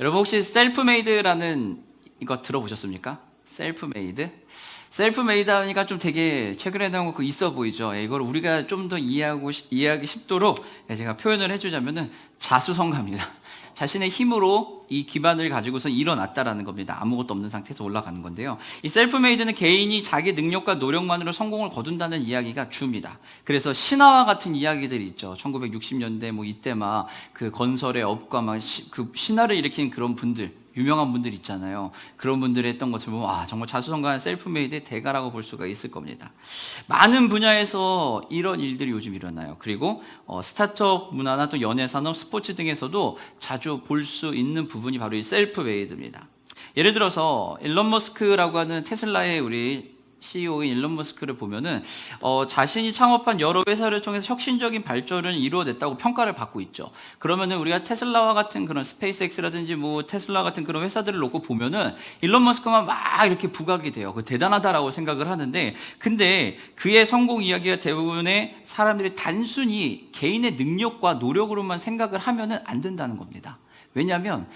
여러분 혹시 셀프메이드라는 이거 들어보셨습니까? 셀프메이드? 셀프메이드 하니까 좀 되게 최근에 나온 거 있어 보이죠? 이걸 우리가 좀 더 이해하기 쉽도록 제가 표현을 해주자면은 자수성가입니다. 자신의 힘으로 이 기반을 가지고서 일어났다라는 겁니다. 아무것도 없는 상태에서 올라가는 건데요. 이 셀프메이드는 개인이 자기 능력과 노력만으로 성공을 거둔다는 이야기가 주입니다. 그래서 신화와 같은 이야기들이 있죠. 1960년대 뭐 이때 막 그 건설의 업과 막 그 신화를 일으킨 그런 분들, 유명한 분들 있잖아요. 그런 분들이 했던 것을 보면 와, 정말 자수성가한 셀프메이드의 대가라고 볼 수가 있을 겁니다. 많은 분야에서 이런 일들이 요즘 일어나요. 그리고 스타트업 문화나 또 연예산업, 스포츠 등에서도 자주 볼 수 있는 부분이 바로 이 셀프메이드입니다. 예를 들어서 일론 머스크라고 하는 테슬라의 우리 CEO인 일론 머스크를 보면은 자신이 창업한 여러 회사를 통해서 혁신적인 발전을 이루어냈다고 평가를 받고 있죠. 그러면은 우리가 테슬라와 같은 그런 스페이스X라든지 뭐 테슬라 같은 그런 회사들을 놓고 보면은 일론 머스크만 막 이렇게 부각이 돼요. 그 대단하다라고 생각을 하는데, 근데 그의 성공 이야기가 대부분의 사람들이 단순히 개인의 능력과 노력으로만 생각을 하면은 안 된다는 겁니다. 왜냐하면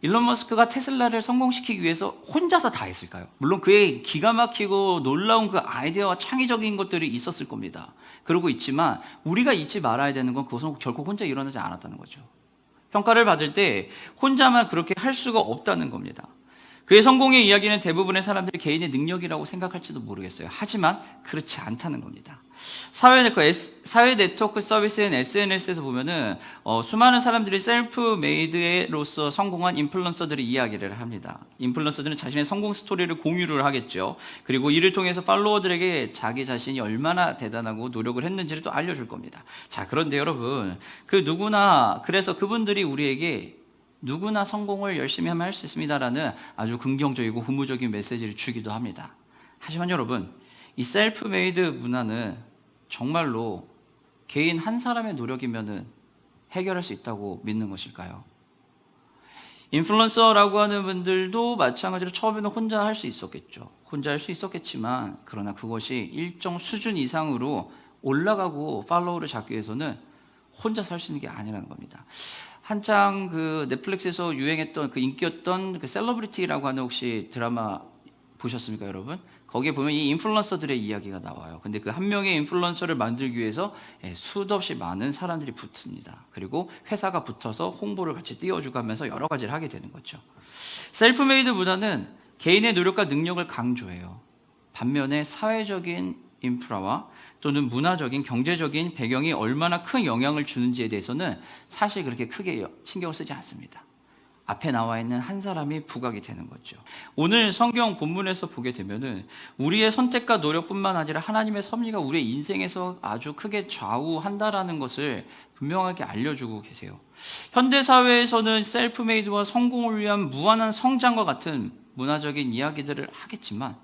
일론 머스크가 테슬라를 성공시키기 위해서 혼자서 다 했을까요? 물론 그의 기가 막히고 놀라운 그 아이디어와 창의적인 것들이 있었을 겁니다. 그러고 있지만 우리가 잊지 말아야 되는 건 그것은 결코 혼자 일어나지 않았다는 거죠. 평가를 받을 때 혼자만 그렇게 할 수가 없다는 겁니다. 그의 성공의 이야기는 대부분의 사람들이 개인의 능력이라고 생각할지도 모르겠어요. 하지만 그렇지 않다는 겁니다. 사회 네트워크 서비스인 SNS에서 보면은 수많은 사람들이 셀프메이드로서 성공한 인플루언서들의 이야기를 합니다. 인플루언서들은 자신의 성공 스토리를 공유를 하겠죠. 그리고 이를 통해서 팔로워들에게 자기 자신이 얼마나 대단하고 노력을 했는지를 또 알려줄 겁니다. 자, 그런데 여러분, 그래서 그분들이 우리에게 누구나 성공을 열심히 하면 할 수 있습니다라는 아주 긍정적이고 후무적인 메시지를 주기도 합니다. 하지만 여러분, 이 셀프메이드 문화는 정말로 개인 한 사람의 노력이면은 해결할 수 있다고 믿는 것일까요? 인플루언서라고 하는 분들도 마찬가지로 처음에는 혼자 할 수 있었겠죠. 혼자 할 수 있었겠지만, 그러나 그것이 일정 수준 이상으로 올라가고 팔로우를 잡기 위해서는 혼자서 할 수 있는 게 아니라는 겁니다. 한창 그 넷플릭스에서 유행했던 그 인기였던 그 셀러브리티라고 하는 혹시 드라마 보셨습니까, 여러분? 거기에 보면 이 인플루언서들의 이야기가 나와요. 근데 그 한 명의 인플루언서를 만들기 위해서 수도 없이 많은 사람들이 붙습니다. 그리고 회사가 붙어서 홍보를 같이 띄워주고 하면서 여러 가지를 하게 되는 거죠. 셀프메이드 문화는 개인의 노력과 능력을 강조해요. 반면에 사회적인 인프라와 또는 문화적인, 경제적인 배경이 얼마나 큰 영향을 주는지에 대해서는 사실 그렇게 크게 신경을 쓰지 않습니다. 앞에 나와 있는 한 사람이 부각이 되는 거죠. 오늘 성경 본문에서 보게 되면은 우리의 선택과 노력뿐만 아니라 하나님의 섭리가 우리의 인생에서 아주 크게 좌우한다라는 것을 분명하게 알려주고 계세요. 현대 사회에서는 셀프메이드와 성공을 위한 무한한 성장과 같은 문화적인 이야기들을 하겠지만,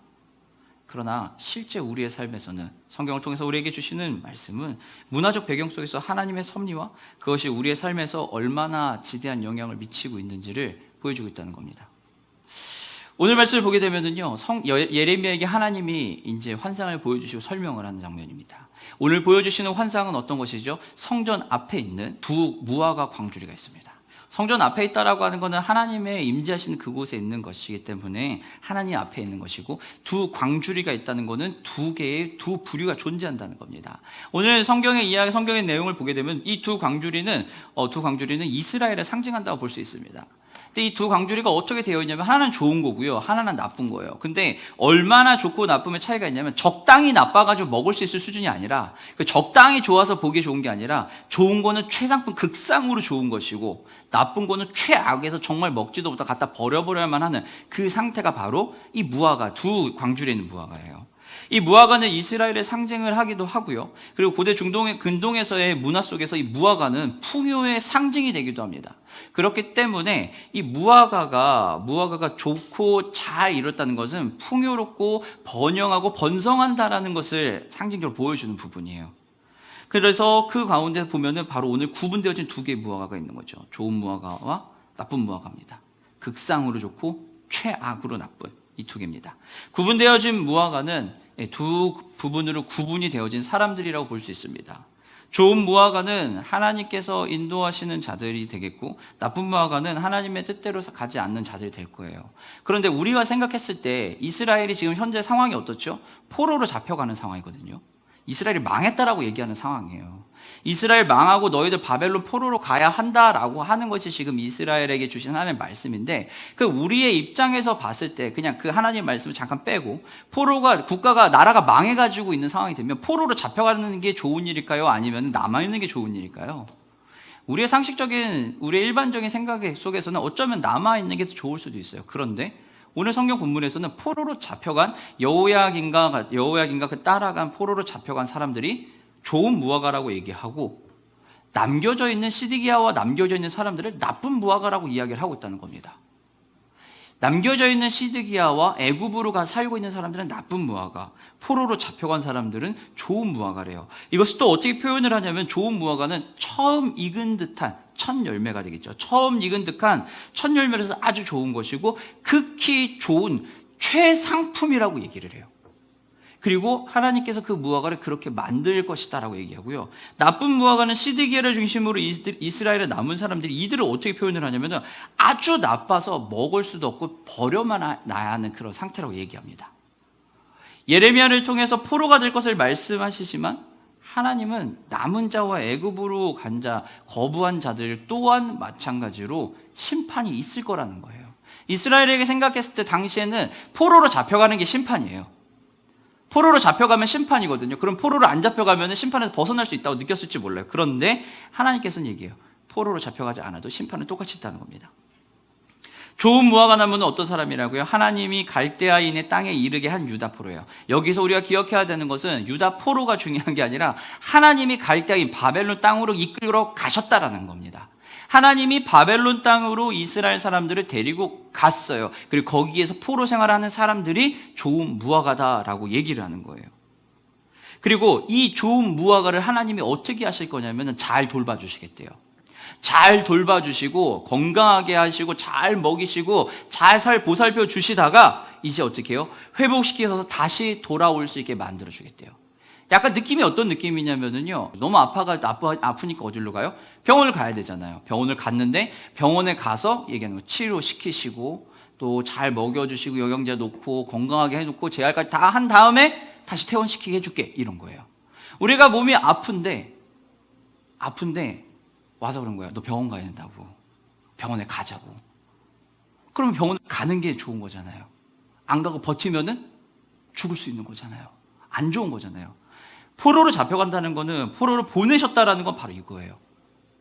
그러나 실제 우리의 삶에서는 성경을 통해서 우리에게 주시는 말씀은 문화적 배경 속에서 하나님의 섭리와 그것이 우리의 삶에서 얼마나 지대한 영향을 미치고 있는지를 보여주고 있다는 겁니다. 오늘 말씀을 보게 되면은요, 예레미야에게 하나님이 이제 환상을 보여주시고 설명을 하는 장면입니다. 오늘 보여주시는 환상은 어떤 것이죠? 성전 앞에 있는 두 무화과 광주리가 있습니다. 성전 앞에 있다라고 하는 것은 하나님의 임재하시는 그곳에 있는 것이기 때문에 하나님 앞에 있는 것이고, 두 광주리가 있다는 것은 두 개의 두 부류가 존재한다는 겁니다. 오늘 성경의 내용을 보게 되면 이 두 광주리는 이스라엘을 상징한다고 볼 수 있습니다. 근데 이 두 광주리가 어떻게 되어 있냐면 하나는 좋은 거고요, 하나는 나쁜 거예요. 근데 얼마나 좋고 나쁨의 차이가 있냐면 적당히 나빠가지고 먹을 수 있을 수준이 아니라, 적당히 좋아서 보기 좋은 게 아니라 좋은 거는 최상품 극상으로 좋은 것이고 나쁜 거는 최악에서 정말 먹지도 못하고 갖다 버려버려야만 하는 그 상태가 바로 이 무화과, 두 광주리에 있는 무화과예요. 이 무화과는 이스라엘의 상징을 하기도 하고요. 그리고 고대 근동에서의 문화 속에서 이 무화과는 풍요의 상징이 되기도 합니다. 그렇기 때문에 이 무화과가 좋고 잘 이뤘다는 것은 풍요롭고 번영하고 번성한다라는 것을 상징적으로 보여주는 부분이에요. 그래서 그 가운데 보면은 바로 오늘 구분되어진 두 개의 무화과가 있는 거죠. 좋은 무화과와 나쁜 무화과입니다. 극상으로 좋고 최악으로 나쁜 이 두 개입니다. 구분되어진 무화과는 두 부분으로 구분이 되어진 사람들이라고 볼 수 있습니다. 좋은 무화과는 하나님께서 인도하시는 자들이 되겠고, 나쁜 무화과는 하나님의 뜻대로 가지 않는 자들이 될 거예요. 그런데 우리가 생각했을 때 이스라엘이 지금 현재 상황이 어떻죠? 포로로 잡혀가는 상황이거든요. 이스라엘이 망했다라고 얘기하는 상황이에요. 이스라엘 망하고 너희들 바벨론 포로로 가야 한다라고 하는 것이 지금 이스라엘에게 주신 하나님의 말씀인데, 그 우리의 입장에서 봤을 때 그냥 그 하나님의 말씀을 잠깐 빼고, 국가가 나라가 망해가지고 있는 상황이 되면 포로로 잡혀가는 게 좋은 일일까요? 아니면 남아있는 게 좋은 일일까요? 우리의 상식적인, 우리의 일반적인 생각 속에서는 어쩌면 남아있는 게 더 좋을 수도 있어요. 그런데 오늘 성경 본문에서는 포로로 잡혀간 여호야긴과 그 따라간 포로로 잡혀간 사람들이 좋은 무화과라고 얘기하고, 남겨져 있는 시드기야와 남겨져 있는 사람들을 나쁜 무화과라고 이야기를 하고 있다는 겁니다. 남겨져 있는 시드기야와 애굽으로 가 살고 있는 사람들은 나쁜 무화과, 포로로 잡혀간 사람들은 좋은 무화과래요. 이것을 또 어떻게 표현을 하냐면, 좋은 무화과는 처음 익은 듯한 첫 열매가 되겠죠. 처음 익은 듯한 첫 열매라서 아주 좋은 것이고, 극히 좋은 최상품이라고 얘기를 해요. 그리고 하나님께서 그 무화과를 그렇게 만들 것이다라고 얘기하고요. 나쁜 무화과는 시드기야를 중심으로 이스라엘에 남은 사람들이 이들을 어떻게 표현을 하냐면, 아주 나빠서 먹을 수도 없고 버려만 놔야 하는 그런 상태라고 얘기합니다. 예레미야를 통해서 포로가 될 것을 말씀하시지만, 하나님은 남은 자와 애굽으로 간 자, 거부한 자들 또한 마찬가지로 심판이 있을 거라는 거예요. 이스라엘에게 생각했을 때 당시에는 포로로 잡혀가는 게 심판이에요. 포로로 잡혀가면 심판이거든요. 그럼 포로로 안 잡혀가면 심판에서 벗어날 수 있다고 느꼈을지 몰라요. 그런데 하나님께서는 얘기해요. 포로로 잡혀가지 않아도 심판은 똑같이 있다는 겁니다. 좋은 무화과 나무는 어떤 사람이라고요? 하나님이 갈대아인의 땅에 이르게 한 유다 포로예요. 여기서 우리가 기억해야 되는 것은 유다 포로가 중요한 게 아니라 하나님이 갈대아인 바벨론 땅으로 이끌어 가셨다라는 겁니다. 하나님이 바벨론 땅으로 이스라엘 사람들을 데리고 갔어요. 그리고 거기에서 포로 생활하는 사람들이 좋은 무화과다라고 얘기를 하는 거예요. 그리고 이 좋은 무화과를 하나님이 어떻게 하실 거냐면 잘 돌봐주시겠대요. 잘 돌봐주시고 건강하게 하시고 잘 먹이시고 잘 보살펴 주시다가 이제 어떻게 해요? 회복시켜서 다시 돌아올 수 있게 만들어 주겠대요. 약간 느낌이 어떤 느낌이냐면요, 너무 아프니까 어디로 가요? 병원을 가야 되잖아요. 병원을 갔는데 병원에 가서 얘기하는 거, 치료시키시고 또 잘 먹여주시고 영양제 놓고 건강하게 해놓고 재활까지 다 한 다음에 다시 퇴원시키게 해줄게, 이런 거예요. 우리가 몸이 아픈데 와서 그런 거야. 너 병원 가야 된다고. 병원에 가자고. 그러면 병원 가는 게 좋은 거잖아요. 안 가고 버티면은 죽을 수 있는 거잖아요. 안 좋은 거잖아요. 포로로 잡혀간다는 거는, 포로로 보내셨다라는 건 바로 이거예요.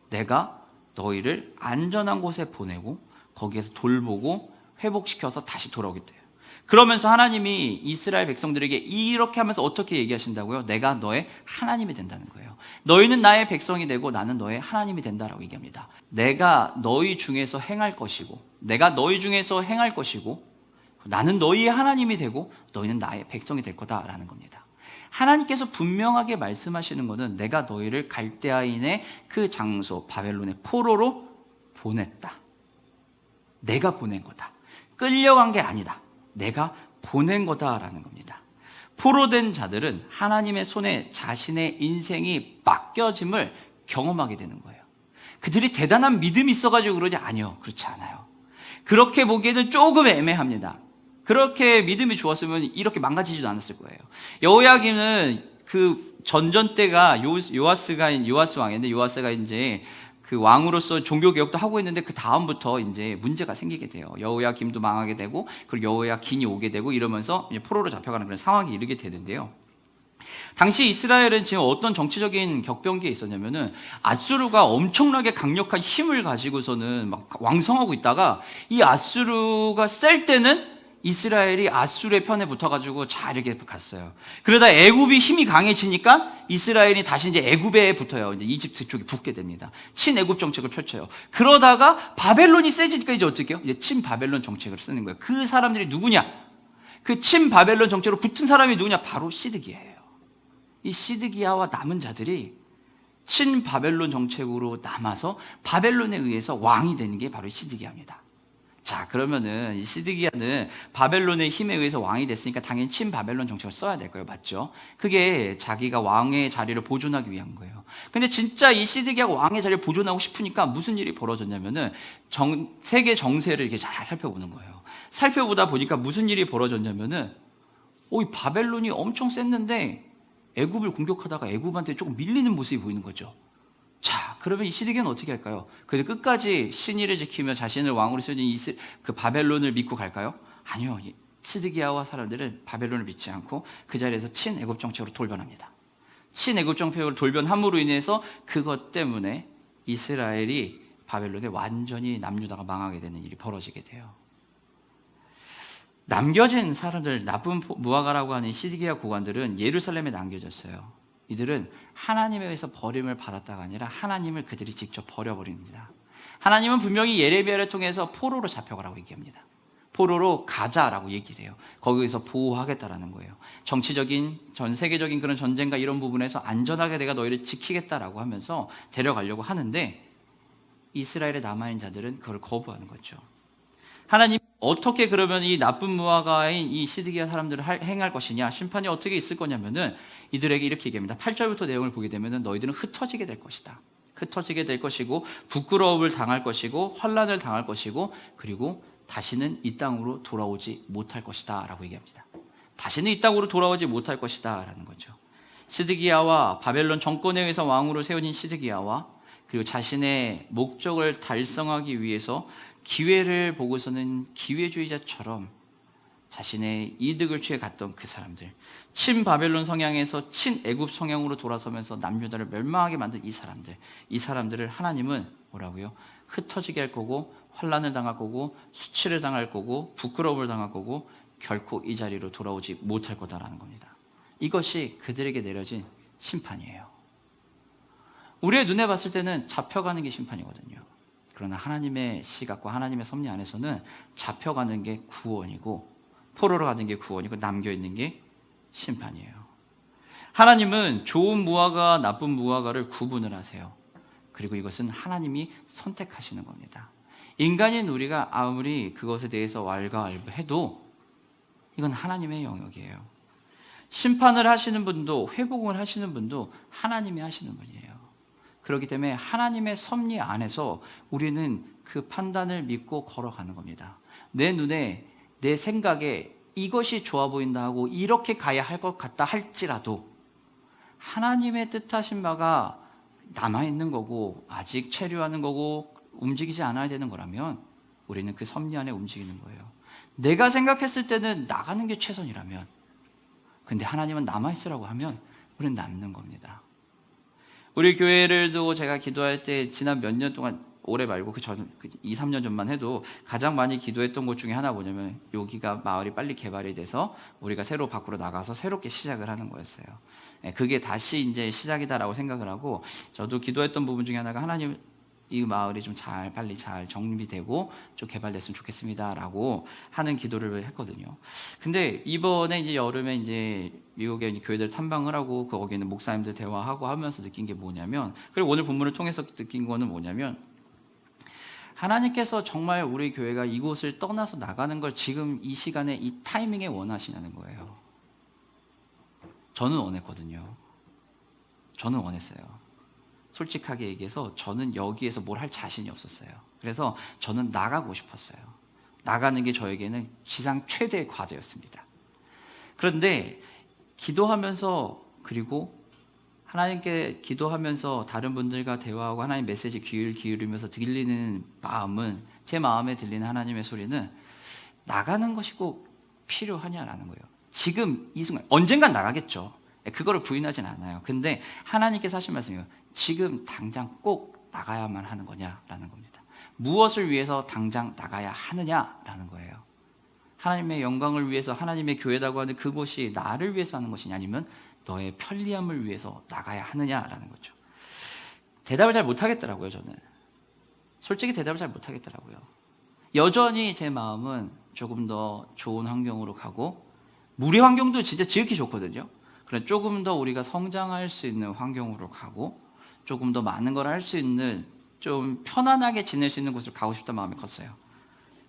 내가 너희를 안전한 곳에 보내고 거기에서 돌보고 회복시켜서 다시 돌아오겠대요. 그러면서 하나님이 이스라엘 백성들에게 이렇게 하면서 어떻게 얘기하신다고요? 내가 너의 하나님이 된다는 거예요. 너희는 나의 백성이 되고 나는 너의 하나님이 된다라고 얘기합니다. 내가 너희 중에서 행할 것이고 나는 너희의 하나님이 되고 너희는 나의 백성이 될 거다라는 겁니다. 하나님께서 분명하게 말씀하시는 것은 내가 너희를 갈대아인의 그 장소 바벨론의 포로로 보냈다. 내가 보낸 거다. 끌려간 게 아니다. 내가 보낸 거다라는 겁니다. 포로된 자들은 하나님의 손에 자신의 인생이 맡겨짐을 경험하게 되는 거예요. 그들이 대단한 믿음이 있어가지고 그러지? 아니요, 그렇지 않아요. 그렇게 보기에는 조금 애매합니다. 그렇게 믿음이 좋았으면 이렇게 망가지지도 않았을 거예요. 여호야김은 그 전전 때가 요아스 왕인데, 요아스가 이제 그 왕으로서 종교 개혁도 하고 있는데 그 다음부터 이제 문제가 생기게 돼요. 여호야김도 망하게 되고, 그리고 여호야긴이 오게 되고, 이러면서 이제 포로로 잡혀가는 그런 상황이 이르게 되는데요. 당시 이스라엘은 지금 어떤 정치적인 격변기에 있었냐면은, 아수르가 엄청나게 강력한 힘을 가지고서는 막 왕성하고 있다가, 이 아수르가 셀 때는 이스라엘이 아수르의 편에 붙어가지고 잘 이렇게 갔어요. 그러다 애굽이 힘이 강해지니까 이스라엘이 다시 이제 애굽에 붙어요. 이제 이집트 쪽에 붙게 됩니다. 친애굽 정책을 펼쳐요. 그러다가 바벨론이 세지니까 이제 어떻게 해요? 이제 친바벨론 정책을 쓰는 거예요. 그 사람들이 누구냐? 그 친바벨론 정책으로 붙은 사람이 누구냐? 바로 시드기야예요. 이 시드기야와 남은 자들이 친바벨론 정책으로 남아서 바벨론에 의해서 왕이 되는 게 바로 시드기야입니다. 자, 그러면은 이 시드기야는 바벨론의 힘에 의해서 왕이 됐으니까 당연히 친바벨론 정책을 써야 될 거예요. 맞죠? 그게 자기가 왕의 자리를 보존하기 위한 거예요. 근데 진짜 이 시드기야가 왕의 자리를 보존하고 싶으니까 무슨 일이 벌어졌냐면은 세계 정세를 이렇게 잘 살펴보는 거예요. 살펴보다 보니까 무슨 일이 벌어졌냐면은 이 바벨론이 엄청 셌는데 애굽을 공격하다가 애굽한테 조금 밀리는 모습이 보이는 거죠. 자, 그러면 이 시드기야는 어떻게 할까요? 그래서 끝까지 신의를 지키며 자신을 왕으로 세워진 그 바벨론을 믿고 갈까요? 아니요. 시드기야와 사람들은 바벨론을 믿지 않고 그 자리에서 친애굽 정책으로 돌변합니다. 친애굽 정책으로 돌변함으로 인해서 그것 때문에 이스라엘이 바벨론에 완전히 남유다가 망하게 되는 일이 벌어지게 돼요. 남겨진 사람들, 나쁜 무화과라고 하는 시드기야 고관들은 예루살렘에 남겨졌어요. 이들은 하나님에 의해서 버림을 받았다가 아니라 하나님을 그들이 직접 버려버립니다. 하나님은 분명히 예레미야를 통해서 포로로 잡혀가라고 얘기합니다. 포로로 가자라고 얘기를 해요. 거기서 보호하겠다라는 거예요. 정치적인, 전 세계적인 그런 전쟁과 이런 부분에서 안전하게 내가 너희를 지키겠다라고 하면서 데려가려고 하는데 이스라엘에 남아있는 자들은 그걸 거부하는 거죠. 하나님 어떻게 그러면 이 나쁜 무화과인 이 시드기야 사람들을 행할 것이냐, 심판이 어떻게 있을 거냐면은 이들에게 이렇게 얘기합니다. 8절부터 내용을 보게 되면은 너희들은 흩어지게 될 것이다. 흩어지게 될 것이고 부끄러움을 당할 것이고 환난을 당할 것이고 그리고 다시는 이 땅으로 돌아오지 못할 것이다 라고 얘기합니다. 다시는 이 땅으로 돌아오지 못할 것이다 라는 거죠. 시드기야와 바벨론 정권에 의해서 왕으로 세워진 시드기야와 그리고 자신의 목적을 달성하기 위해서 기회를 보고서는 기회주의자처럼 자신의 이득을 취해 갔던 그 사람들, 친바벨론 성향에서 친애굽 성향으로 돌아서면서 남유다를 멸망하게 만든 이 사람들을 하나님은 뭐라고요? 흩어지게 할 거고 환난을 당할 거고 수치를 당할 거고 부끄러움을 당할 거고 결코 이 자리로 돌아오지 못할 거다라는 겁니다. 이것이 그들에게 내려진 심판이에요. 우리의 눈에 봤을 때는 잡혀가는 게 심판이거든요. 그러나 하나님의 시각과 하나님의 섭리 안에서는 잡혀가는 게 구원이고 포로로 가는 게 구원이고 남겨있는 게 심판이에요. 하나님은 좋은 무화과와 나쁜 무화과를 구분을 하세요. 그리고 이것은 하나님이 선택하시는 겁니다. 인간인 우리가 아무리 그것에 대해서 왈가왈부해도 이건 하나님의 영역이에요. 심판을 하시는 분도 회복을 하시는 분도 하나님이 하시는 분이에요. 그렇기 때문에 하나님의 섭리 안에서 우리는 그 판단을 믿고 걸어가는 겁니다. 내 눈에 내 생각에 이것이 좋아 보인다 하고 이렇게 가야 할 것 같다 할지라도 하나님의 뜻하신 바가 남아있는 거고 아직 체류하는 거고 움직이지 않아야 되는 거라면 우리는 그 섭리 안에 움직이는 거예요. 내가 생각했을 때는 나가는 게 최선이라면 근데 하나님은 남아있으라고 하면 우리는 남는 겁니다. 우리 교회를도 제가 기도할 때 지난 몇 년 동안 올해 말고 그 2, 3년 전만 해도 가장 많이 기도했던 것 중에 하나 뭐냐면 여기가 마을이 빨리 개발이 돼서 우리가 새로 밖으로 나가서 새롭게 시작을 하는 거였어요. 그게 다시 이제 시작이다라고 생각을 하고 저도 기도했던 부분 중에 하나가 하나님 이 마을이 좀 빨리 잘 정비되고 좀 개발됐으면 좋겠습니다라고 하는 기도를 했거든요. 근데 이번에 이제 여름에 이제 미국에 이제 교회들 탐방을 하고 거기 있는 목사님들 대화하고 하면서 느낀 게 뭐냐면 그리고 오늘 본문을 통해서 느낀 거는 뭐냐면 하나님께서 정말 우리 교회가 이곳을 떠나서 나가는 걸 지금 이 시간에 이 타이밍에 원하시냐는 거예요. 저는 원했거든요. 저는 원했어요. 솔직하게 얘기해서 저는 여기에서 뭘 할 자신이 없었어요. 그래서 저는 나가고 싶었어요. 나가는 게 저에게는 지상 최대의 과제였습니다. 그런데 기도하면서 그리고 하나님께 기도하면서 다른 분들과 대화하고 하나님 메시지 귀를 기울이면서 들리는 마음은 제 마음에 들리는 하나님의 소리는 나가는 것이 꼭 필요하냐라는 거예요. 지금 이 순간 언젠간 나가겠죠. 그거를 부인하진 않아요. 근데 하나님께서 하신 말씀이에요. 지금 당장 꼭 나가야만 하는 거냐라는 겁니다. 무엇을 위해서 당장 나가야 하느냐라는 거예요. 하나님의 영광을 위해서 하나님의 교회라고 하는 그곳이 나를 위해서 하는 것이냐 아니면 너의 편리함을 위해서 나가야 하느냐라는 거죠. 대답을 잘 못하겠더라고요. 저는 솔직히 대답을 잘 못하겠더라고요. 여전히 제 마음은 조금 더 좋은 환경으로 가고 무리 환경도 진짜 지극히 좋거든요. 그래 조금 더 우리가 성장할 수 있는 환경으로 가고 조금 더 많은 걸 할 수 있는 좀 편안하게 지낼 수 있는 곳으로 가고 싶다는 마음이 컸어요.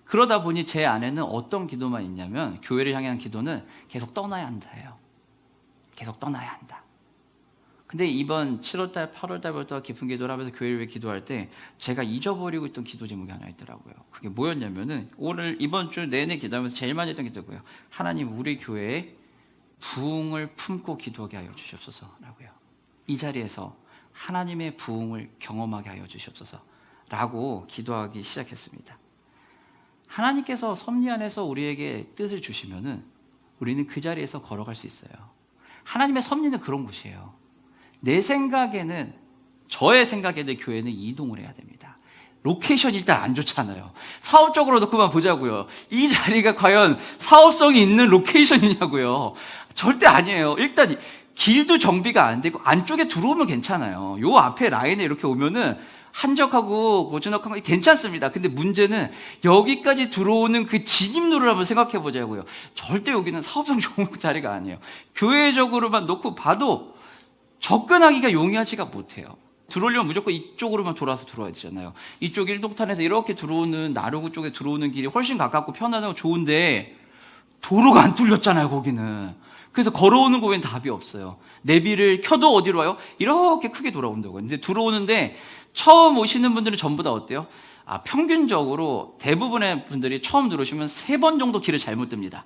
그러다 보니 제 안에는 어떤 기도만 있냐면 교회를 향한 기도는 계속 떠나야 한다예요. 계속 떠나야 한다. 근데 이번 7월달, 8월달부터 깊은 기도를 하면서 교회를 위해 기도할 때 제가 잊어버리고 있던 기도 제목이 하나 있더라고요. 그게 뭐였냐면은 오늘 이번 주 내내 기도하면서 제일 많이 했던 기도고요. 하나님 우리 교회에 부흥을 품고 기도하게 하여 주시옵소서라고요. 이 자리에서 하나님의 부흥을 경험하게 하여 주시옵소서라고 기도하기 시작했습니다. 하나님께서 섭리 안에서 우리에게 뜻을 주시면은 우리는 그 자리에서 걸어갈 수 있어요. 하나님의 섭리는 그런 곳이에요. 내 생각에는, 저의 생각에는 교회는 이동을 해야 됩니다. 로케이션이 일단 안 좋잖아요. 사업적으로 놓고만 보자고요. 이 자리가 과연 사업성이 있는 로케이션이냐고요. 절대 아니에요. 일단 길도 정비가 안 되고 안쪽에 들어오면 괜찮아요. 요 앞에 라인에 이렇게 오면은 한적하고 고즈넉한 거 괜찮습니다. 근데 문제는 여기까지 들어오는 그 진입로를 한번 생각해 보자고요. 절대 여기는 사업성 좋은 자리가 아니에요. 교회적으로만 놓고 봐도 접근하기가 용이하지가 못해요. 들어오려면 무조건 이쪽으로만 돌아서 들어와야 되잖아요. 이쪽 일동탄에서 이렇게 들어오는 나르구 쪽에 들어오는 길이 훨씬 가깝고 편안하고 좋은데 도로가 안 뚫렸잖아요, 거기는. 그래서 걸어오는 거 외엔 답이 없어요. 내비를 켜도 어디로 와요? 이렇게 크게 돌아온다고요. 근데 들어오는데 처음 오시는 분들은 전부 다 어때요? 평균적으로 대부분의 분들이 처음 들어오시면 3번 정도 길을 잘못 듭니다.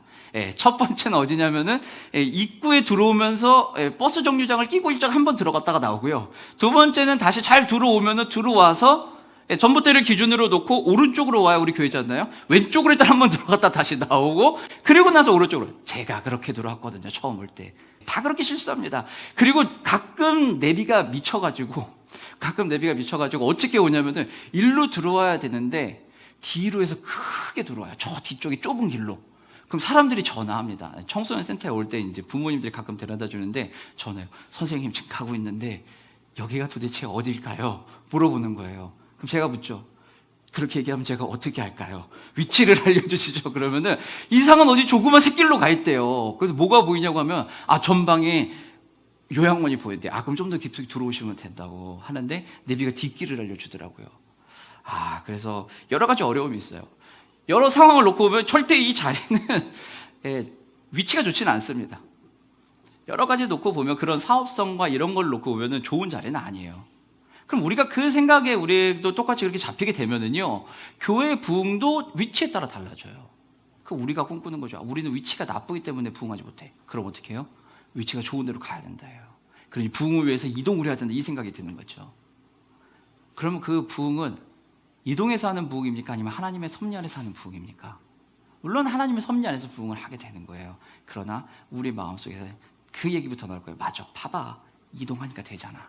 첫 번째는 어디냐면은 입구에 들어오면서 버스 정류장을 끼고 일정 한 번 들어갔다가 나오고요. 두 번째는 다시 잘 들어오면은 들어와서 전봇대를 기준으로 놓고 오른쪽으로 와야 우리 교회잖아요. 왼쪽으로 일단 한 번 들어갔다 다시 나오고 그리고 나서 오른쪽으로. 제가 그렇게 들어왔거든요. 처음 올 때. 다 그렇게 실수합니다. 그리고 가끔 내비가 미쳐가지고 어떻게 오냐면은 일로 들어와야 되는데 뒤로 해서 크게 들어와요. 저 뒤쪽에 좁은 길로. 그럼 사람들이 전화합니다. 청소년 센터에 올 때 이제 부모님들이 가끔 데려다 주는데 전화해요. 선생님 지금 가고 있는데 여기가 도대체 어딜까요? 물어보는 거예요. 그럼 제가 묻죠. 그렇게 얘기하면 제가 어떻게 할까요? 위치를 알려주시죠. 그러면은 이상한 어디 조그만 새길로 가 있대요. 그래서 뭐가 보이냐고 하면 전방에 요양원이 보인대. 그럼 좀 더 깊숙이 들어오시면 된다고 하는데 내비가 뒷길을 알려주더라고요. 그래서 여러 가지 어려움이 있어요. 여러 상황을 놓고 보면 절대 이 자리는 위치가 좋지는 않습니다. 여러 가지 놓고 보면 그런 사업성과 이런 걸 놓고 보면 좋은 자리는 아니에요. 그럼 우리가 그 생각에 우리도 똑같이 그렇게 잡히게 되면은요, 교회 부흥도 위치에 따라 달라져요. 그럼 우리가 꿈꾸는 거죠. 우리는 위치가 나쁘기 때문에 부흥하지 못해. 그럼 어떻게 해요? 위치가 좋은 데로 가야 된다요. 그러니 부흥을 위해서 이동을 해야 된다 이 생각이 드는 거죠. 그러면 그 부흥은 이동해서 하는 부흥입니까? 아니면 하나님의 섭리 안에서 하는 부흥입니까? 물론 하나님의 섭리 안에서 부흥을 하게 되는 거예요. 그러나 우리 마음속에서 그 얘기부터 나올 거예요. 맞아, 봐봐, 이동하니까 되잖아.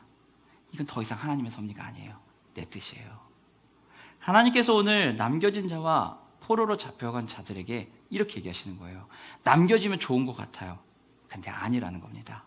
이건 더 이상 하나님의 섭리가 아니에요. 내 뜻이에요. 하나님께서 오늘 남겨진 자와 포로로 잡혀간 자들에게 이렇게 얘기하시는 거예요. 남겨지면 좋은 것 같아요. 근데 아니라는 겁니다.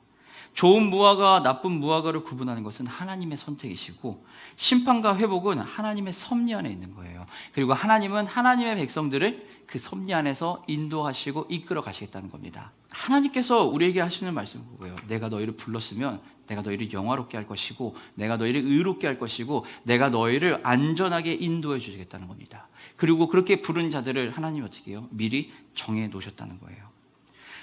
좋은 무화과와 나쁜 무화과를 구분하는 것은 하나님의 선택이시고 심판과 회복은 하나님의 섭리 안에 있는 거예요. 그리고 하나님은 하나님의 백성들을 그 섭리 안에서 인도하시고 이끌어 가시겠다는 겁니다. 하나님께서 우리에게 하시는 말씀은 뭐예요? 내가 너희를 불렀으면 내가 너희를 영화롭게 할 것이고 내가 너희를 의롭게 할 것이고 내가 너희를 안전하게 인도해 주시겠다는 겁니다. 그리고 그렇게 부른 자들을 하나님이 어떻게 해요? 미리 정해 놓으셨다는 거예요.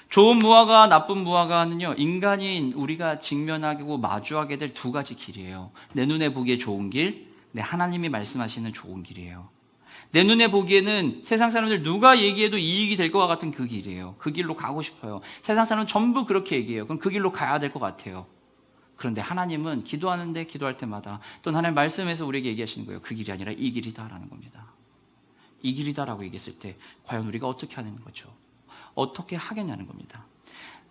좋은 무화과, 나쁜 무화과는요, 인간인 우리가 직면하고 마주하게 될 두 가지 길이에요. 내 눈에 보기에 좋은 길, 하나님이 말씀하시는 좋은 길이에요. 내 눈에 보기에는 세상 사람들 누가 얘기해도 이익이 될 것 같은 그 길이에요. 그 길로 가고 싶어요. 세상 사람은 전부 그렇게 얘기해요. 그럼 그 길로 가야 될 것 같아요. 그런데 하나님은 기도하는데 기도할 때마다 또는 하나님 말씀에서 우리에게 얘기하시는 거예요. 그 길이 아니라 이 길이다라는 겁니다. 이 길이다라고 얘기했을 때 과연 우리가 어떻게 하는 거죠? 어떻게 하겠냐는 겁니다.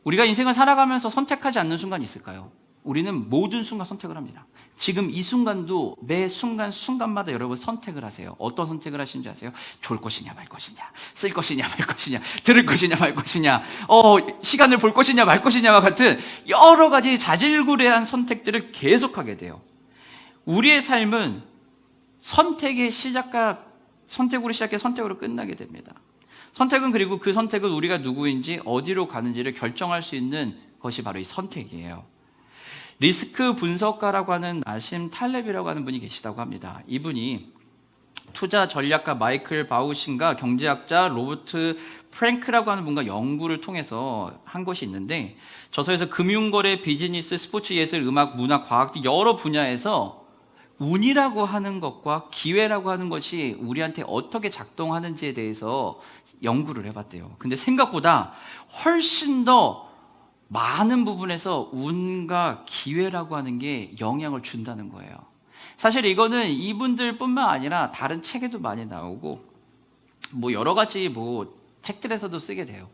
우리가 인생을 살아가면서 선택하지 않는 순간이 있을까요? 우리는 모든 순간 선택을 합니다. 지금 이 순간도 매 순간마다 여러분 선택을 하세요. 어떤 선택을 하시는지 아세요? 좋을 것이냐 말 것이냐, 쓸 것이냐 말 것이냐, 들을 것이냐 말 것이냐, 시간을 볼 것이냐 말 것이냐와 같은 여러 가지 자질구레한 선택들을 계속하게 돼요. 우리의 삶은 선택으로 시작해 선택으로 끝나게 됩니다. 선택은 그리고 그 선택은 우리가 누구인지 어디로 가는지를 결정할 수 있는 것이 바로 이 선택이에요. 리스크 분석가라고 하는 나심 탈렙이라고 하는 분이 계시다고 합니다. 이분이 투자 전략가 마이클 바우신과 경제학자 로버트 프랭크라고 하는 분과 연구를 통해서 한 것이 있는데, 저서에서 금융거래, 비즈니스, 스포츠, 예술, 음악, 문화, 과학 등 여러 분야에서 운이라고 하는 것과 기회라고 하는 것이 우리한테 어떻게 작동하는지에 대해서 연구를 해봤대요. 근데 생각보다 훨씬 더 많은 부분에서 운과 기회라고 하는 게 영향을 준다는 거예요. 사실 이거는 이분들뿐만 아니라 다른 책에도 많이 나오고 여러 가지 책들에서도 쓰게 돼요.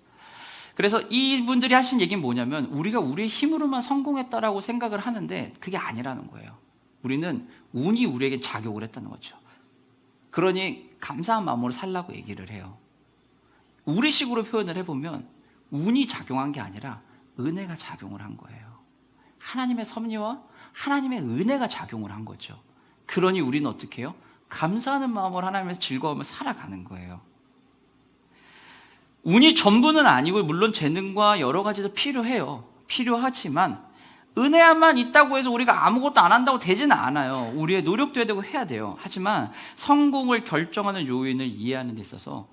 그래서 이분들이 하신 얘기는 뭐냐면, 우리가 우리의 힘으로만 성공했다라고 생각을 하는데 그게 아니라는 거예요. 우리는 운이 우리에게 작용을 했다는 거죠. 그러니 감사한 마음으로 살라고 얘기를 해요. 우리식으로 표현을 해보면 운이 작용한 게 아니라 은혜가 작용을 한 거예요. 하나님의 섭리와 하나님의 은혜가 작용을 한 거죠. 그러니 우리는 어떻게 해요? 감사하는 마음으로 하나님의 즐거움을 살아가는 거예요. 운이 전부는 아니고 물론 재능과 여러 가지도 필요해요. 필요하지만 은혜야만 있다고 해서 우리가 아무것도 안 한다고 되지는 않아요. 우리의 노력도 해야 되고 해야 돼요. 하지만 성공을 결정하는 요인을 이해하는 데 있어서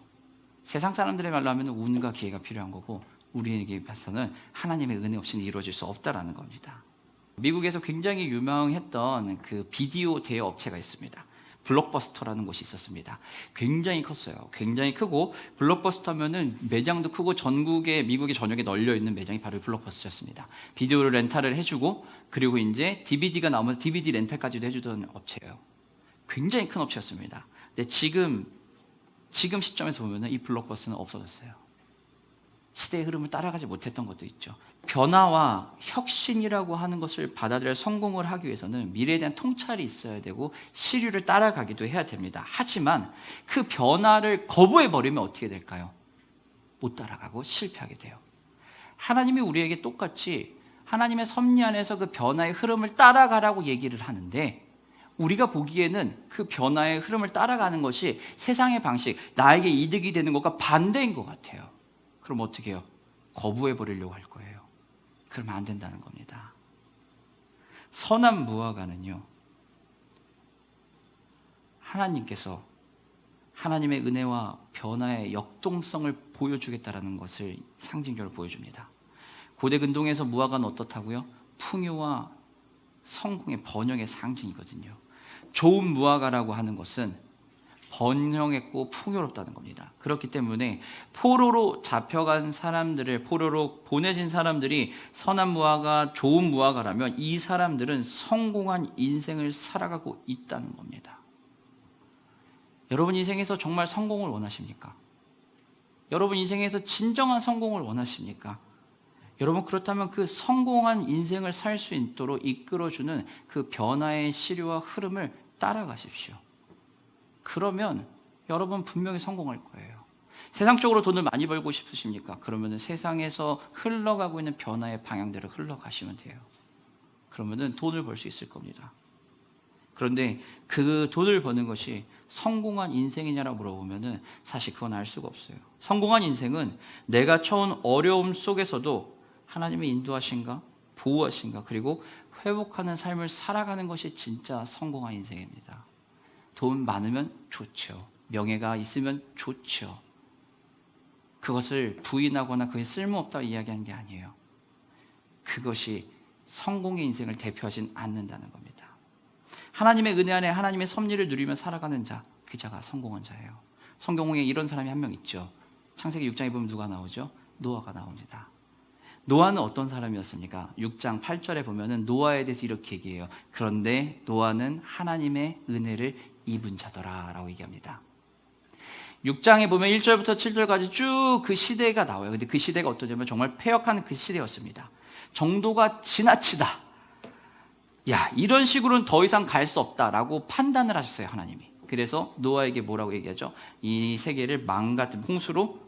세상 사람들의 말로 하면 운과 기회가 필요한 거고, 우리에게 봐서는 하나님의 은혜 없이는 이루어질 수 없다라는 겁니다. 미국에서 굉장히 유명했던 그 비디오 대여 업체가 있습니다. 블록버스터라는 곳이 있었습니다. 굉장히 컸어요. 굉장히 크고, 블록버스터면은 매장도 크고 전국에, 미국의 전역에 널려 있는 매장이 바로 블록버스터였습니다. 비디오를 렌탈을 해주고, 그리고 이제 DVD가 나오면서 DVD 렌탈까지도 해주던 업체예요. 굉장히 큰 업체였습니다. 근데 지금 시점에서 보면은 이 블록버스는 없어졌어요. 시대의 흐름을 따라가지 못했던 것도 있죠. 변화와 혁신이라고 하는 것을 받아들여 성공을 하기 위해서는 미래에 대한 통찰이 있어야 되고 시류를 따라가기도 해야 됩니다. 하지만 그 변화를 거부해버리면 어떻게 될까요? 못 따라가고 실패하게 돼요. 하나님이 우리에게 똑같이 하나님의 섭리 안에서 그 변화의 흐름을 따라가라고 얘기를 하는데, 우리가 보기에는 그 변화의 흐름을 따라가는 것이 세상의 방식, 나에게 이득이 되는 것과 반대인 것 같아요. 그럼 어떻게 해요? 거부해버리려고 할 거예요. 그러면 안 된다는 겁니다. 선한 무화과는요, 하나님께서 하나님의 은혜와 변화의 역동성을 보여주겠다는 것을 상징적으로 보여줍니다. 고대 근동에서 무화과는 어떻다고요? 풍요와 성공의 번영의 상징이거든요. 좋은 무화과라고 하는 것은 번영했고 풍요롭다는 겁니다. 그렇기 때문에 포로로 잡혀간 사람들을, 포로로 보내진 사람들이 선한 무화과, 좋은 무화과라면 이 사람들은 성공한 인생을 살아가고 있다는 겁니다. 여러분 인생에서 정말 성공을 원하십니까? 여러분 인생에서 진정한 성공을 원하십니까? 여러분, 그렇다면 그 성공한 인생을 살 수 있도록 이끌어주는 그 변화의 시류와 흐름을 따라가십시오. 그러면 여러분 분명히 성공할 거예요. 세상적으로 돈을 많이 벌고 싶으십니까? 그러면 세상에서 흘러가고 있는 변화의 방향대로 흘러가시면 돼요. 그러면 돈을 벌 수 있을 겁니다. 그런데 그 돈을 버는 것이 성공한 인생이냐라고 물어보면 사실 그건 알 수가 없어요. 성공한 인생은 내가 처한 어려움 속에서도 하나님의 인도하신가, 보호하신가, 그리고 회복하는 삶을 살아가는 것이 진짜 성공한 인생입니다. 돈 많으면 좋죠. 명예가 있으면 좋죠. 그것을 부인하거나 그게 쓸모없다고 이야기한 게 아니에요. 그것이 성공의 인생을 대표하진 않는다는 겁니다. 하나님의 은혜 안에 하나님의 섭리를 누리며 살아가는 자, 그 자가 성공한 자예요. 성경에 이런 사람이 한 명 있죠. 창세기 6장에 보면 누가 나오죠? 노아가 나옵니다. 노아는 어떤 사람이었습니까? 6장 8절에 보면은 노아에 대해서 이렇게 얘기해요. 그런데 노아는 하나님의 은혜를 입은 자더라 라고 얘기합니다. 6장에 보면 1절부터 7절까지 쭉 그 시대가 나와요. 근데 그 시대가 어떠냐면 정말 패역한 그 시대였습니다. 정도가 지나치다. 야, 이런 식으로는 더 이상 갈 수 없다라고 판단을 하셨어요, 하나님이. 그래서 노아에게 뭐라고 얘기하죠? 이 세계를 망같은 홍수로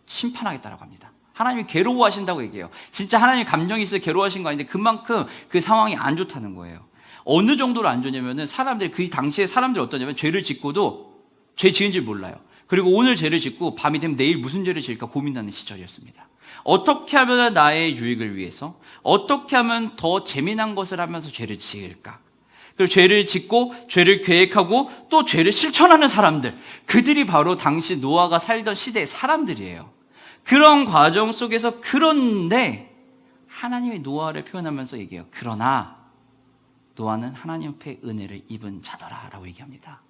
심판하겠다라고 합니다. 하나님이 괴로워하신다고 얘기해요. 진짜 하나님이 감정이 있어서 괴로워하신 거 아닌데 그만큼 그 상황이 안 좋다는 거예요. 어느 정도로 안 좋냐면은 사람들이, 그 당시에 사람들이 어떠냐면 죄를 짓고도 죄 지은 줄 몰라요. 그리고 오늘 죄를 짓고 밤이 되면 내일 무슨 죄를 지을까 고민하는 시절이었습니다. 어떻게 하면 나의 유익을 위해서, 어떻게 하면 더 재미난 것을 하면서 죄를 지을까? 그리고 죄를 짓고 죄를 계획하고 또 죄를 실천하는 사람들, 그들이 바로 당시 노아가 살던 시대의 사람들이에요. 그런 과정 속에서 그런데 하나님이 노아를 표현하면서 얘기해요. 그러나 노아는 하나님 앞에 은혜를 입은 자더라 라고 얘기합니다.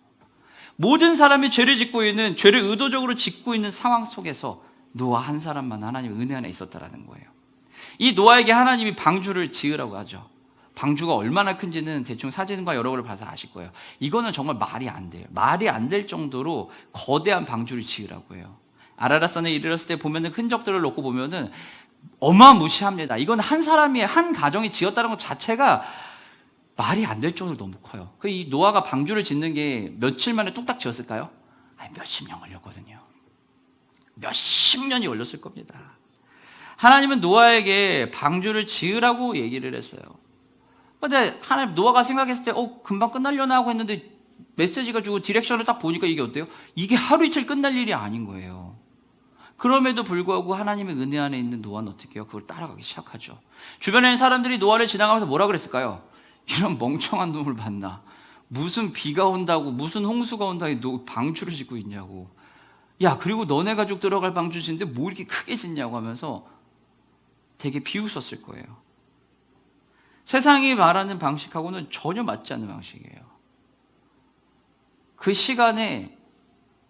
모든 사람이 죄를 짓고 있는, 죄를 의도적으로 짓고 있는 상황 속에서 노아 한 사람만 하나님의 은혜 안에 있었다라는 거예요. 이 노아에게 하나님이 방주를 지으라고 하죠. 방주가 얼마나 큰지는 대충 사진과 여러 걸 봐서 아실 거예요. 이거는 정말 말이 안 돼요. 말이 안 될 정도로 거대한 방주를 지으라고 해요. 아라랏산에 이르렀을 때 보면은 흔적들을 놓고 보면은 어마무시합니다. 이건 한 사람이, 한 가정이 지었다는 것 자체가 말이 안 될 정도로 너무 커요. 이 노아가 방주를 짓는 게 며칠 만에 뚝딱 지었을까요? 아니, 몇십 년 걸렸거든요. 몇십 년이 걸렸을 겁니다. 하나님은 노아에게 방주를 지으라고 얘기를 했어요. 근데 하나님, 노아가 생각했을 때 금방 끝나려나 하고 했는데 메시지가 주고 디렉션을 딱 보니까 이게 어때요? 이게 하루 이틀 끝날 일이 아닌 거예요. 그럼에도 불구하고 하나님의 은혜 안에 있는 노아는 어떻게 해요? 그걸 따라가기 시작하죠. 주변에 있는 사람들이 노아를 지나가면서 뭐라 그랬을까요? 이런 멍청한 놈을 봤나? 무슨 비가 온다고, 무슨 홍수가 온다고 너 방주를 짓고 있냐고. 야, 그리고 너네 가족 들어갈 방주 짓는데 뭐 이렇게 크게 짓냐고 하면서 되게 비웃었을 거예요. 세상이 말하는 방식하고는 전혀 맞지 않는 방식이에요. 그 시간에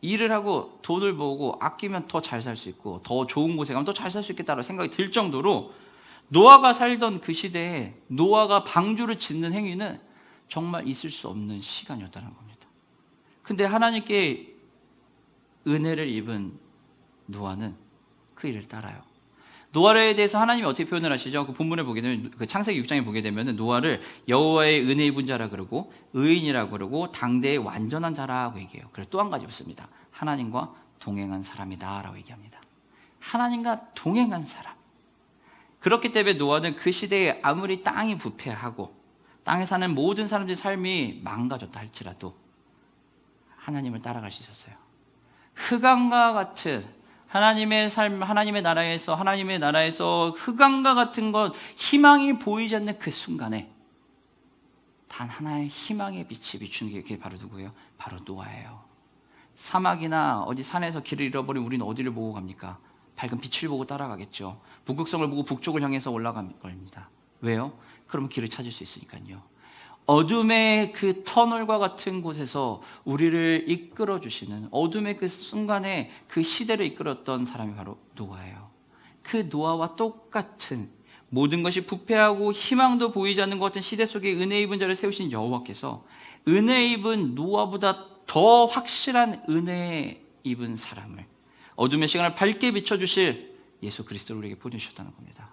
일을 하고 돈을 모으고 아끼면 더 잘 살 수 있고 더 좋은 곳에 가면 더 잘 살 수 있겠다라는 생각이 들 정도로 노아가 살던 그 시대에 노아가 방주를 짓는 행위는 정말 있을 수 없는 시간이었다는 겁니다. 근데 하나님께 은혜를 입은 노아는 그 일을 따라요. 노아에 대해서 하나님이 어떻게 표현을 하시죠? 그 본문을 보게 되면, 그 창세기 6장에 보게 되면 노아를 여호와의 은혜 입은 자라 그러고 의인이라 그러고 당대의 완전한 자라고 얘기해요. 그리고 또 한 가지 없습니다. 하나님과 동행한 사람이다라고 얘기합니다. 하나님과 동행한 사람. 그렇기 때문에 노아는 그 시대에 아무리 땅이 부패하고 땅에 사는 모든 사람들의 삶이 망가졌다 할지라도 하나님을 따라갈 수 있었어요. 흑암과 같은 하나님의 삶, 하나님의 나라에서 흑암과 같은 것, 희망이 보이지 않는 그 순간에 단 하나의 희망의 빛이 비추는 게 그게 바로 누구예요? 바로 노아예요. 사막이나 어디 산에서 길을 잃어버린 우리는 어디를 보고 갑니까? 밝은 빛을 보고 따라가겠죠. 북극성을 보고 북쪽을 향해서 올라갈 겁니다. 왜요? 그러면 길을 찾을 수 있으니까요. 어둠의 그 터널과 같은 곳에서 우리를 이끌어 주시는, 어둠의 그 순간에 그 시대를 이끌었던 사람이 바로 노아예요. 그 노아와 똑같은 모든 것이 부패하고 희망도 보이지 않는 것 같은 시대 속에 은혜 입은 자를 세우신 여호와께서 은혜 입은 노아보다 더 확실한 은혜 입은 사람을, 어둠의 시간을 밝게 비춰주실 예수 그리스도를 우리에게 보내주셨다는 겁니다.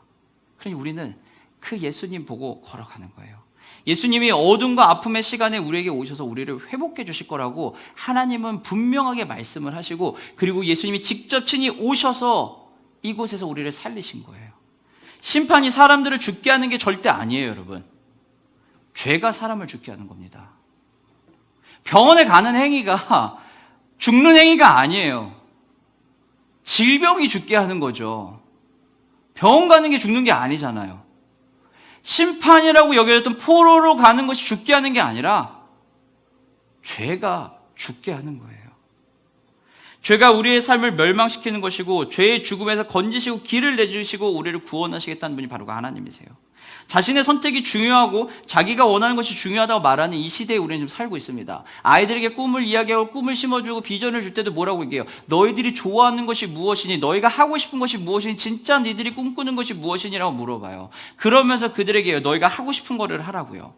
그러니 우리는 그 예수님 보고 걸어가는 거예요. 예수님이 어둠과 아픔의 시간에 우리에게 오셔서 우리를 회복해 주실 거라고 하나님은 분명하게 말씀을 하시고, 그리고 예수님이 직접 친히 오셔서 이곳에서 우리를 살리신 거예요. 심판이 사람들을 죽게 하는 게 절대 아니에요, 여러분. 죄가 사람을 죽게 하는 겁니다. 병원에 가는 행위가 죽는 행위가 아니에요. 질병이 죽게 하는 거죠. 병원 가는 게 죽는 게 아니잖아요. 심판이라고 여겨졌던 포로로 가는 것이 죽게 하는 게 아니라 죄가 죽게 하는 거예요. 죄가 우리의 삶을 멸망시키는 것이고 죄의 죽음에서 건지시고 길을 내주시고 우리를 구원하시겠다는 분이 바로 하나님이세요. 자신의 선택이 중요하고 자기가 원하는 것이 중요하다고 말하는 이 시대에 우리는 지금 살고 있습니다. 아이들에게 꿈을 이야기하고 꿈을 심어주고 비전을 줄 때도 뭐라고 얘기해요? 너희들이 좋아하는 것이 무엇이니? 너희가 하고 싶은 것이 무엇이니? 진짜 너희들이 꿈꾸는 것이 무엇이니라고 물어봐요. 그러면서 그들에게 너희가 하고 싶은 거를 하라고요.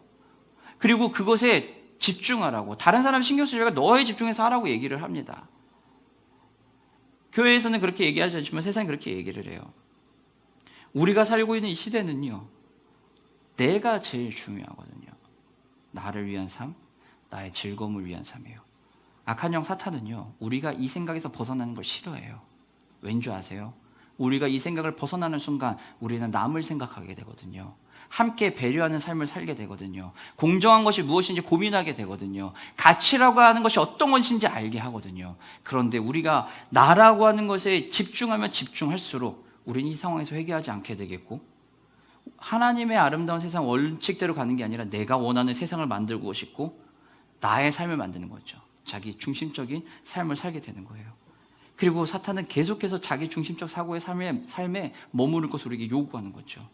그리고 그것에 집중하라고. 다른 사람 신경 쓰지 말고 너에 집중해서 하라고 얘기를 합니다. 교회에서는 그렇게 얘기하지 않지만 세상이 그렇게 얘기를 해요. 우리가 살고 있는 이 시대는요, 내가 제일 중요하거든요. 나를 위한 삶, 나의 즐거움을 위한 삶이에요. 악한 영 사탄은요, 우리가 이 생각에서 벗어나는 걸 싫어해요. 왠지 아세요? 우리가 이 생각을 벗어나는 순간 우리는 남을 생각하게 되거든요. 함께 배려하는 삶을 살게 되거든요. 공정한 것이 무엇인지 고민하게 되거든요. 가치라고 하는 것이 어떤 것인지 알게 하거든요. 그런데 우리가 나라고 하는 것에 집중하면 집중할수록 우리는 이 상황에서 회개하지 않게 되겠고, 하나님의 아름다운 세상 원칙대로 가는 게 아니라 내가 원하는 세상을 만들고 싶고 나의 삶을 만드는 거죠. 자기 중심적인 삶을 살게 되는 거예요. 그리고 사탄은 계속해서 자기 중심적 사고의 삶에 머무를 것을 우리에게 요구하는 거죠.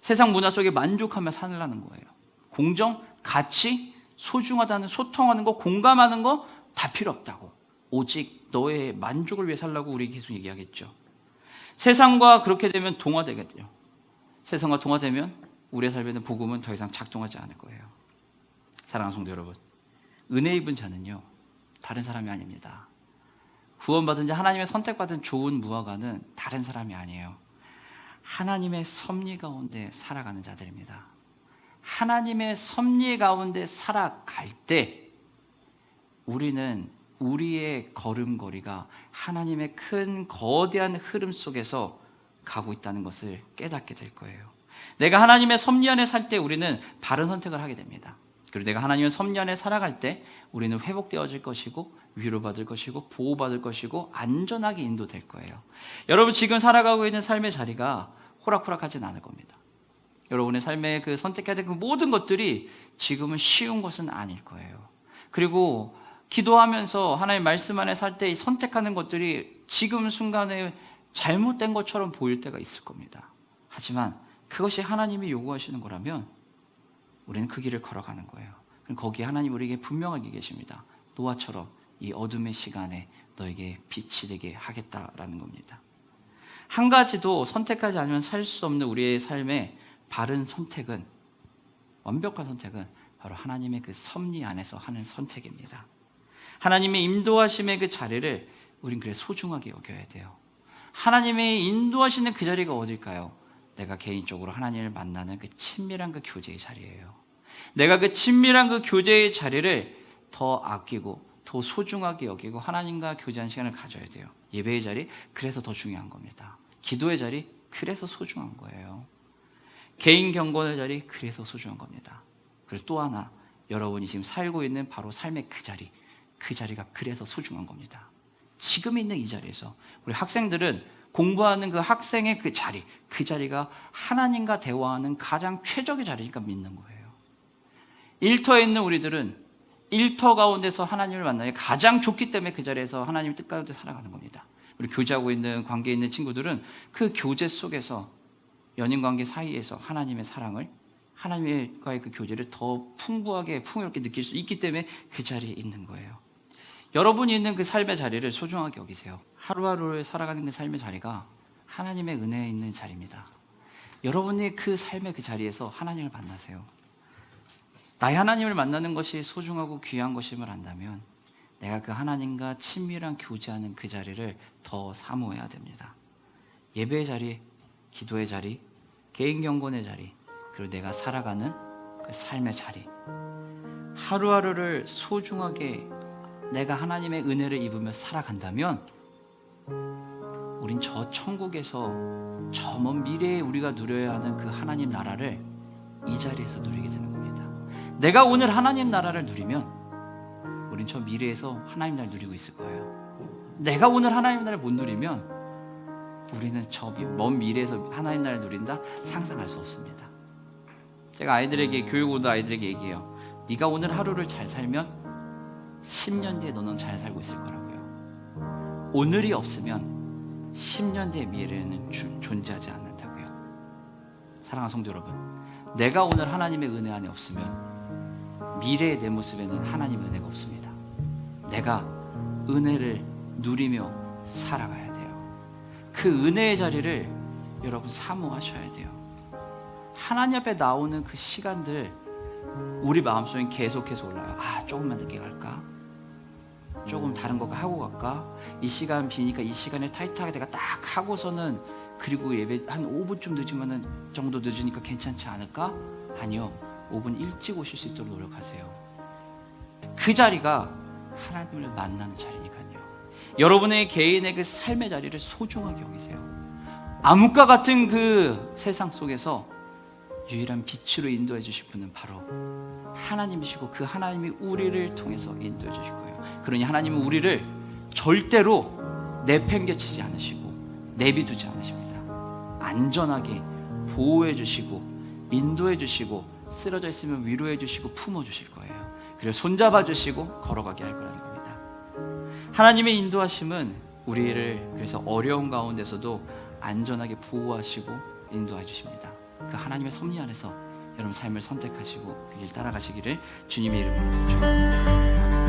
세상 문화 속에 만족하며 살라는 거예요. 공정, 가치, 소중하다는, 소통하는 거, 공감하는 거 다 필요 없다고. 오직 너의 만족을 위해 살라고 우리에게 계속 얘기하겠죠. 세상과 그렇게 되면 동화되겠죠. 세상과 동화되면 우리의 삶에는 복음은 더 이상 작동하지 않을 거예요. 사랑하는 성도 여러분, 은혜 입은 자는요 다른 사람이 아닙니다. 구원받은 자, 하나님의 선택받은 좋은 무화과는 다른 사람이 아니에요. 하나님의 섭리 가운데 살아가는 자들입니다. 하나님의 섭리 가운데 살아갈 때 우리는 우리의 걸음걸이가 하나님의 큰 거대한 흐름 속에서 가고 있다는 것을 깨닫게 될 거예요. 내가 하나님의 섭리 안에 살 때 우리는 바른 선택을 하게 됩니다. 그리고 내가 하나님의 섭리 안에 살아갈 때 우리는 회복되어질 것이고 위로받을 것이고 보호받을 것이고 안전하게 인도될 거예요. 여러분 지금 살아가고 있는 삶의 자리가 호락호락하진 않을 겁니다. 여러분의 삶에 그 선택해야 될 그 모든 것들이 지금은 쉬운 것은 아닐 거예요. 그리고 기도하면서 하나님 말씀 안에 살 때 선택하는 것들이 지금 순간에 잘못된 것처럼 보일 때가 있을 겁니다. 하지만 그것이 하나님이 요구하시는 거라면 우리는 그 길을 걸어가는 거예요. 그럼 거기에 하나님 우리에게 분명하게 계십니다. 노아처럼 이 어둠의 시간에 너에게 빛이 되게 하겠다라는 겁니다. 한 가지도 선택하지 않으면 살 수 없는 우리의 삶의 바른 선택은, 완벽한 선택은 바로 하나님의 그 섭리 안에서 하는 선택입니다. 하나님의 인도하심의 그 자리를 우린 그래 소중하게 여겨야 돼요. 하나님의 인도하시는 그 자리가 어딜까요? 내가 개인적으로 하나님을 만나는 그 친밀한 그 교제의 자리예요. 내가 그 친밀한 그 교제의 자리를 더 아끼고 더 소중하게 여기고 하나님과 교제하는 시간을 가져야 돼요. 예배의 자리, 그래서 더 중요한 겁니다. 기도의 자리, 그래서 소중한 거예요. 개인 경건의 자리, 그래서 소중한 겁니다. 그리고 또 하나, 여러분이 지금 살고 있는 바로 삶의 그 자리, 그 자리가 그래서 소중한 겁니다. 지금 있는 이 자리에서 우리 학생들은 공부하는 그 학생의 그 자리가 하나님과 대화하는 가장 최적의 자리니까 믿는 거예요. 일터에 있는 우리들은 일터 가운데서 하나님을 만나기 가장 좋기 때문에 그 자리에서 하나님의 뜻 가운데 살아가는 겁니다. 우리 교제하고 있는 관계에 있는 친구들은 그 교제 속에서 연인 관계 사이에서 하나님의 사랑을, 하나님과의 그 교제를 더 풍부하게 풍요롭게 느낄 수 있기 때문에 그 자리에 있는 거예요. 여러분이 있는 그 삶의 자리를 소중하게 여기세요. 하루하루를 살아가는 그 삶의 자리가 하나님의 은혜에 있는 자리입니다. 여러분이 그 삶의 그 자리에서 하나님을 만나세요. 나의 하나님을 만나는 것이 소중하고 귀한 것임을 안다면 내가 그 하나님과 친밀한 교제하는 그 자리를 더 사모해야 됩니다. 예배의 자리, 기도의 자리, 개인 경건의 자리, 그리고 내가 살아가는 그 삶의 자리, 하루하루를 소중하게 내가 하나님의 은혜를 입으며 살아간다면 우린 저 천국에서 저 먼 미래에 우리가 누려야 하는 그 하나님 나라를 이 자리에서 누리게 되는 겁니다. 내가 오늘 하나님 나라를 누리면 우린 저 미래에서 하나님 나라를 누리고 있을 거예요. 내가 오늘 하나님 나라를 못 누리면 우리는 저 먼 미래에서 하나님 나라를 누린다? 상상할 수 없습니다. 제가 아이들에게, 교육 오는 아이들에게 얘기해요. 네가 오늘 하루를 잘 살면 10년 뒤에 너는 잘 살고 있을 거라고요. 오늘이 없으면 10년 뒤의 미래는 존재하지 않는다고요. 사랑하는 성도 여러분, 내가 오늘 하나님의 은혜 안에 없으면 미래의 내 모습에는 하나님의 은혜가 없습니다. 내가 은혜를 누리며 살아가야 돼요. 그 은혜의 자리를 여러분 사모하셔야 돼요. 하나님 앞에 나오는 그 시간들 우리 마음속에 계속해서 올라요. 아, 조금만 늦게 갈까? 조금 다른 거 하고 갈까? 이 시간 비니까 이 시간에 타이트하게 내가 딱 하고서는, 그리고 예배 한 5분쯤 늦으면은 정도 늦으니까 괜찮지 않을까? 아니요, 5분 일찍 오실 수 있도록 노력하세요. 그 자리가 하나님을 만나는 자리니까요. 여러분의 개인의 그 삶의 자리를 소중하게 여기세요. 암흑과 같은 그 세상 속에서 유일한 빛으로 인도해 주실 분은 바로 하나님이시고 그 하나님이 우리를 통해서 인도해 주실 거예요. 그러니 하나님은 우리를 절대로 내팽개치지 않으시고 내비두지 않으십니다. 안전하게 보호해 주시고 인도해 주시고 쓰러져 있으면 위로해 주시고 품어 주실 거예요. 그리고 손잡아 주시고 걸어가게 할 거라는 겁니다. 하나님의 인도하심은 우리를 그래서 어려운 가운데서도 안전하게 보호하시고 인도해 주십니다. 그 하나님의 섭리 안에서 여러분 삶을 선택하시고 그 길 따라가시기를 주님의 이름으로 축원합니다.